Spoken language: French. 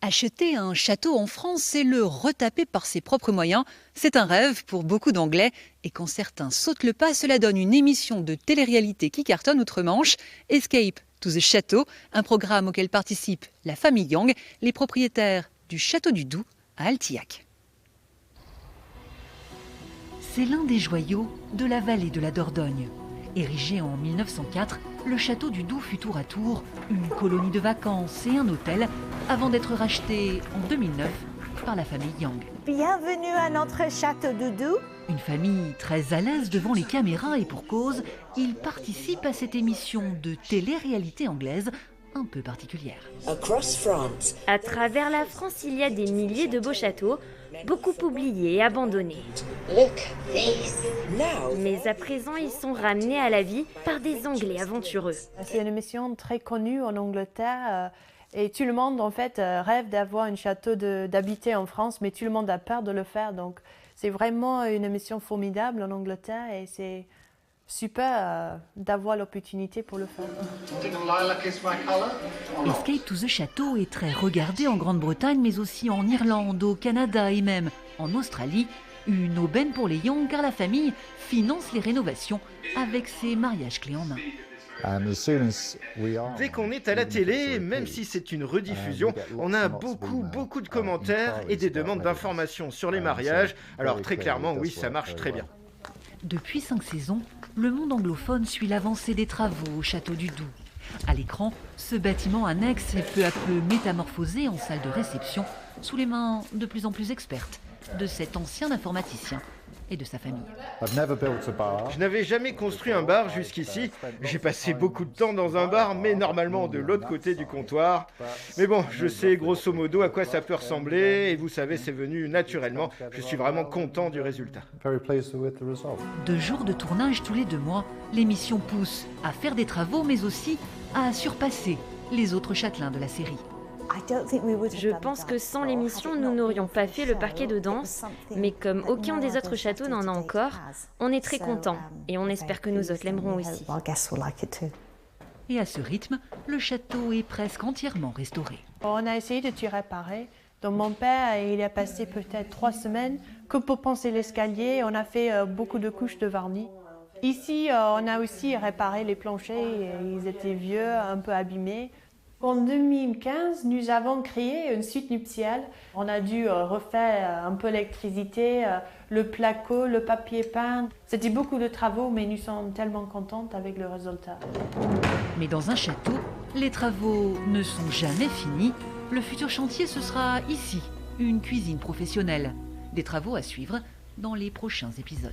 Acheter un château en France et le retaper par ses propres moyens, c'est un rêve pour beaucoup d'Anglais. Et quand certains sautent le pas, cela donne une émission de télé-réalité qui cartonne outre-Manche, Escape to the Château, un programme auquel participe la famille Young, les propriétaires du château du Doubs à Altillac. C'est l'un des joyaux de la vallée de la Dordogne. Érigé en 1904, le château du Doubs fut tour à tour une colonie de vacances et un hôtel avant d'être racheté en 2009 par la famille Young. Bienvenue à notre château du Doubs. Une famille très à l'aise devant les caméras et pour cause, ils participent à cette émission de télé-réalité anglaise un peu particulière. À travers la France, il y a des milliers de beaux châteaux, beaucoup oubliés et abandonnés. Mais à présent, ils sont ramenés à la vie par des Anglais aventureux. C'est une émission très connue en Angleterre et tout le monde en fait rêve d'avoir un château, d'habiter en France, mais tout le monde a peur de le faire. Donc c'est vraiment une émission formidable en Angleterre et c'est super d'avoir l'opportunité pour le faire. Escape to the Château est très regardé en Grande-Bretagne, mais aussi en Irlande, au Canada et même en Australie. Une aubaine pour les Young car la famille finance les rénovations avec ses mariages clés en main. Dès qu'on est à la télé, même si c'est une rediffusion, on a beaucoup de commentaires et des demandes d'informations sur les mariages. Alors très clairement, oui, ça marche très bien. Depuis 5 saisons, le monde anglophone suit l'avancée des travaux au château du Doubs. À l'écran, ce bâtiment annexe est peu à peu métamorphosé en salle de réception sous les mains de plus en plus expertes de cet ancien informaticien et de sa famille. Je n'avais jamais construit un bar jusqu'ici. J'ai passé beaucoup de temps dans un bar, mais normalement de l'autre côté du comptoir. Mais bon, je sais grosso modo à quoi ça peut ressembler, et vous savez, c'est venu naturellement. Je suis vraiment content du résultat. 2 jours de tournage tous les 2 mois, l'émission pousse à faire des travaux, mais aussi à surpasser les autres châtelains de la série. Je pense que sans l'émission, nous n'aurions pas fait le parquet de danse, mais comme aucun des autres châteaux n'en a encore, on est très contents et on espère que nous autres l'aimerons aussi. Et à ce rythme, le château est presque entièrement restauré. On a essayé de tout réparer. Donc mon père, il a passé peut-être 3 semaines que pour penser l'escalier. On a fait beaucoup de couches de vernis. Ici, on a aussi réparé les planchers. Ils étaient vieux, un peu abîmés. En 2015, nous avons créé une suite nuptiale. On a dû refaire un peu l'électricité, le placo, le papier peint. C'était beaucoup de travaux, mais nous sommes tellement contentes avec le résultat. Mais dans un château, les travaux ne sont jamais finis. Le futur chantier, ce sera ici, une cuisine professionnelle. Des travaux à suivre dans les prochains épisodes.